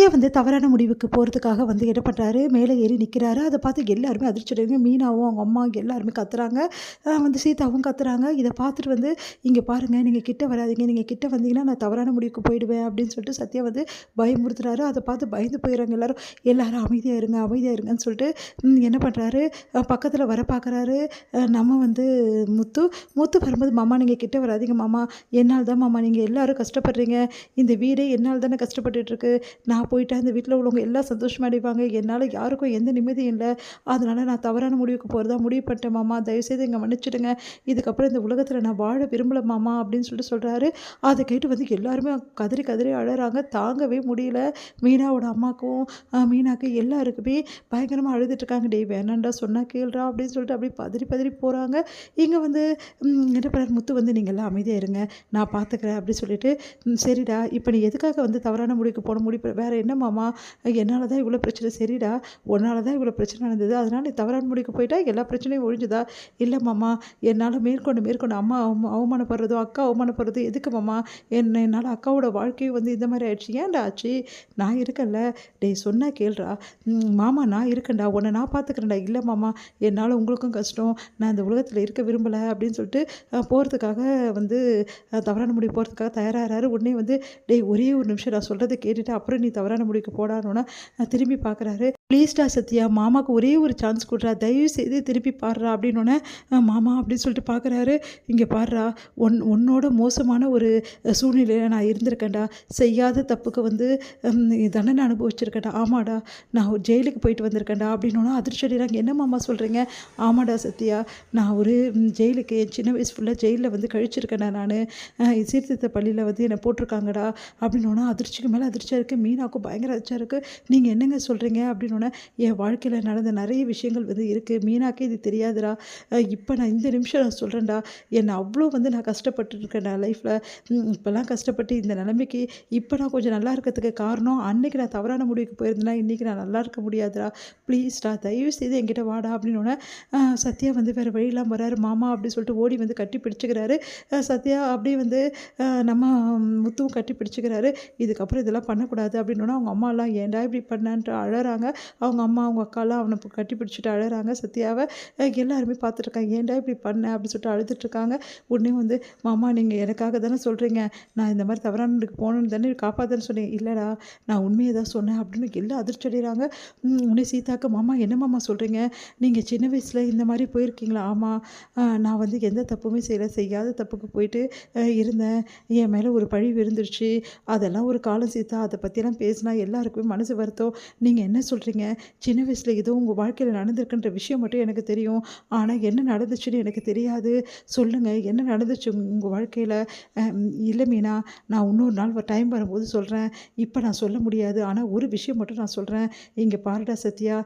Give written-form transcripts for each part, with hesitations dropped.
சத்யா வந்து தவறான முடிவுக்கு போகிறதுக்காக வந்து என்ன பண்ணுறாரு, மேலே ஏறி நிற்கிறாரு. அதை பார்த்து எல்லாருமே அதிர்ச்சி அடைகிறாங்க. மீனாவும் அவங்க அம்மா எல்லாருமே கத்துறாங்க. வந்து சீதாவும் கத்துறாங்க. இதை பார்த்துட்டு வந்து, "இங்கே பாருங்கள், நீங்கள் கிட்ட வராதீங்க. நீங்கள் கிட்ட வந்தீங்கன்னா நான் தவறான முடிவுக்கு போயிடுவேன்" அப்படின்னு சொல்லிட்டு சத்யா வந்து பயமுறுத்துறாரு. அதை பார்த்து பயந்து போயிடுறாங்க எல்லாரும். எல்லாரும் அமைதியாக இருங்க, அமைதியாக இருங்கன்னு சொல்லிட்டு என்ன பண்ணுறாரு, பக்கத்தில் வர பார்க்குறாரு. நம்ம வந்து முத்து முத்து வரும்போது, "மாமா நீங்கள் கிட்ட வராதீங்க மாமா. என்னால் தான் மாமா நீங்கள் எல்லாரும் கஷ்டப்படுறீங்க. இந்த வீடே என்னால் தானே கஷ்டப்பட்டுட்ருக்கு. நான் போயிட்டா இந்த வீட்டில் உள்ளவங்க எல்லாம் சந்தோஷமா அடைவாங்க. என்னால் யாருக்கும் எந்த நிம்மதியும் இல்லை. அதனால் நான் தவறான முடிவுக்கு போகிறதா முடிவு பண்ணிட்டேன் மாமா. தயவுசெய்து எங்களை மன்னிச்சிடுங்க. இதுக்கப்புறம் இந்த உலகத்தில் நான் வாழ விரும்பல மாமா" அப்படின்னு சொல்லிட்டு சொல்கிறாரு. அதை கேட்டு வந்து எல்லாருமே கதறி கதறி அழறாங்க. தாங்கவே முடியல. மீனாவோட அம்மாக்கும் மீனாக்கு எல்லாருக்குமே பயங்கரமாக அழுதுட்டுருக்காங்க. "டேய் வேணாண்டா, சொன்னா கேளுடா" அப்படின்னு சொல்லிட்டு அப்படியே பதறி பதறி போகிறாங்க. இங்கே வந்து என்ன பண்ணார் முத்து வந்து, "நீங்கள் எல்லாம் அமைதியாக இருங்க, நான் பார்த்துக்கிறேன்" அப்படி சொல்லிட்டு, சரிடா இப்போ நீ எதுக்காக வந்து தவறான முடிவுக்கு போன முடிவு வேறு என்ன மாமா, என்னால் தான் இவ்வளோ பிரச்சனை. சரிடா, உன்னால் தான் இவ்வளோ பிரச்சனை நடந்தது, அதனால் நீ தவறான முடிவுக்கு போயிட்டா எல்லா பிரச்சனையும் ஒழிஞ்சுதா? இல்லை மாமா, என்னால் மேற்கொண்டு மேற்கொண்டு அம்மா அவமானப்படுறதோ அக்கா அவமானப்படுறதோ எதுக்கு மாமா? என்னால் அக்காவோட வாழ்க்கையும் வந்து இந்த மாதிரி ஆயிடுச்சு. ஏன்டா ஆச்சு? நான் இருக்கேன்ல. டேய் சொன்னா கேள்றா. மாமா நான் இருக்கேன்டா, உன்னை நான் பார்த்துக்கிறேன்டா. இல்லை மாமா, என்னால் உங்களுக்கும் கஷ்டம், நான் இந்த உலகத்தில் இருக்க விரும்பலை அப்படின்னு சொல்லிட்டு போகிறதுக்காக வந்து தவறான முடிவு போகிறதுக்காக தயாராகிறாரு. உடனே வந்து, டேய் ஒரே ஒரு நிமிஷம் நான் சொல்கிறத கேட்டுட்டு அப்புறம் நீ தவறான முடிவுக்கு போடானோன்னா திரும்பி பார்க்குறாரு. ப்ளீஸ்டா சத்யா, மாமாவுக்கு ஒரே ஒரு சான்ஸ் கொடுறா, தயவு செய்து திருப்பி பாடுறா அப்படின்னோடனே, மாமா அப்படின்னு சொல்லிட்டு பார்க்குறாரு. இங்கே பாடுறா, உன்னோட மோசமான ஒரு சூழ்நிலையில் நான் இருந்திருக்கேன்டா. செய்யாத தப்புக்கு வந்து தண்டனை அனுபவிச்சிருக்கேன்டா. ஆமாடா, நான் ஒரு ஜெயிலுக்கு போயிட்டு வந்திருக்கேன்டா அப்படின்னோன்னா அதிர்ச்சி அடைகிறாங்க. என்ன மாமா சொல்கிறீங்க? ஆமாடா சத்யா, நான் ஒரு ஜெயிலுக்கு என் சின்ன வயசு ஃபுல்லாக ஜெயிலில் வந்து கழிச்சிருக்கேன்டா. நான் சீர்திருத்த பள்ளியில் வந்து என்னை போட்டிருக்காங்கடா அப்படின்னோன்னா அதிர்ச்சிக்கு மேலே அதிர்ச்சியாக இருக்குது. மீனாவுக்கும் பயங்கர அதிர்ச்சியாக இருக்குது. நீங்கள் என்னங்க சொல்கிறீங்க அப்படின்னோடனே, என் வாழ்க்கையில் நடந்த நிறைய விஷயங்கள் வந்து இருக்குது, மீனாக்கே இது தெரியாதுடா. இப்போ நான் இந்த நிமிஷம் நான் சொல்கிறேன்டா, என்னை அவ்வளோ வந்து நான் கஷ்டப்பட்டுருக்கேன்டா லைஃப்பில். இப்போல்லாம் கஷ்டப்பட்டு இந்த நிலைமைக்கு இப்போ நான் கொஞ்சம் நல்லா இருக்கிறதுக்கு காரணம், அன்றைக்கி நான் தவறான முடிவுக்கு போயிருந்தேன்னா இன்றைக்கி நான் நல்லா இருக்க முடியாதுடா. ப்ளீஸ்டா தயவு செய்து என்கிட்ட வாடா அப்படின்னோடனே, சத்யா வந்து வேறு வழியெல்லாம் வராரு. மாமா அப்படின்னு சொல்லிட்டு ஓடி வந்து கட்டி பிடிச்சிக்கிறாரு. சத்யா அப்படியே வந்து நம்ம முத்துவும் கட்டி பிடிச்சிக்கிறாரு. இதுக்கப்புறம் இதெல்லாம் பண்ணக்கூடாது அப்படின்னோன்னா அவங்க அம்மாலாம், ஏன்டா இப்படி பண்ணான்ட்டு அழறாங்க. அவங்க அம்மா அவங்க அக்காலாம் அவனை கட்டி பிடிச்சிட்டு அழறாங்க. சத்யாவை எல்லாருமே பார்த்துட்ருக்காங்க. ஏன்டா இப்படி பண்ண அப்படின்னு சொல்லிட்டு அழுதுட்ருக்காங்க. உடனே வந்து, மாமா நீங்கள் எனக்காக தானே சொல்கிறீங்க, நான் இந்த மாதிரி தவறான முடிவுக்கு போகணுன்னு தானே காப்பாற்றுன்னு சொன்னேன். இல்லைடா, நான் உண்மையை தான் சொன்னேன் அப்படின்னு எல்லாம் அதிர்ச்சி அடைகிறாங்க. உடனே சீதாக்கு, மாமா என்ன மாமா சொல்கிறீங்க, நீங்கள் சின்ன வயசில் இந்த மாதிரி போயிருக்கீங்களா? ஆமாம், நான் வந்து எந்த தப்புமே செய்யலை, செய்யாத தப்புக்கு போயிட்டு இருந்தேன். என் மேலே ஒரு பழி விழுந்துருச்சு. அதெல்லாம் ஒரு காலம் சீதா, அதை பற்றியெல்லாம் பேசினா எல்லாருக்குமே மனசு வருத்தம். நீங்கள் என்ன சொல்கிறீங்க? சின்ன வயசில் ஏதோ உங்கள் வாழ்க்கையில் நடந்திருக்குன்ற விஷயம் மட்டும் எனக்கு தெரியும். ஆனால் என்ன நடந்துச்சுன்னு எனக்கு தெரியாது. சொல்லுங்கள், என்ன நடந்துச்சு உங்கள் வாழ்க்கையில்? இல்லை மீனா, நான் இன்னொரு நாள் டைம் வரும்போது சொல்கிறேன். இப்போ நான் சொல்ல முடியாது. ஆனால் ஒரு விஷயம் மட்டும் நான் சொல்கிறேன். இங்கே பாருடா சத்யா,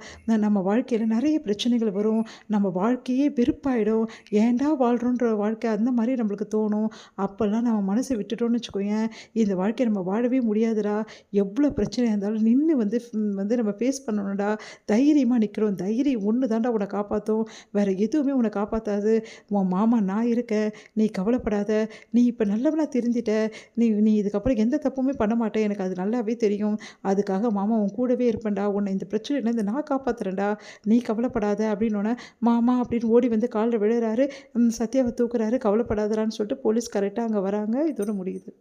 நம்ம வாழ்க்கையில் நிறைய பிரச்சனைகள் வரும். நம்ம வாழ்க்கையே வெறுப்பாயிடும். ஏன்டா வாழ்கிறோன்ற வாழ்க்கை அந்த மாதிரி நம்மளுக்கு தோணும். அப்போல்லாம் நம்ம மனசை விட்டுட்டோன்னு வச்சுக்கோயேன், இந்த வாழ்க்கையை நம்ம வாழவே முடியாதுடா. எவ்வளோ பிரச்சனையாக இருந்தாலும் நின்று வந்து வந்து நம்ம ஃபேஸ் பண்ணணும்டா. தைரியமாக நிற்கிறோம். தைரியம் ஒன்று தாண்டா உன்னை காப்பாற்றும், வேறு எதுவுமே உன்னை காப்பாற்றாது. உன் மாமா நான் இருக்கேன், நீ கவலைப்படாத. நீ இப்போ நல்லவனாக திருந்திட்ட. நீ நீ இதுக்கப்புறம் எந்த தப்புமே பண்ண மாட்டேன், எனக்கு அது நல்லாவே தெரியும். அதுக்காக மாமா உன் கூடவே இருப்பேன்டா. உன்னை இந்த பிரச்சனையிலேருந்து நான் காப்பாற்றுறேன்டா, நீ கவலைப்படாத அப்படின்னோடனே, மாமா அப்படின்னு ஓடி வந்து காலில் விழுறாரு. சத்யாவை தூக்குறாரு. கவலைப்படாதடான்னு சொல்லிட்டு போலீஸ் கரெக்டாக அங்கே வராங்க. இதோட முடியுது.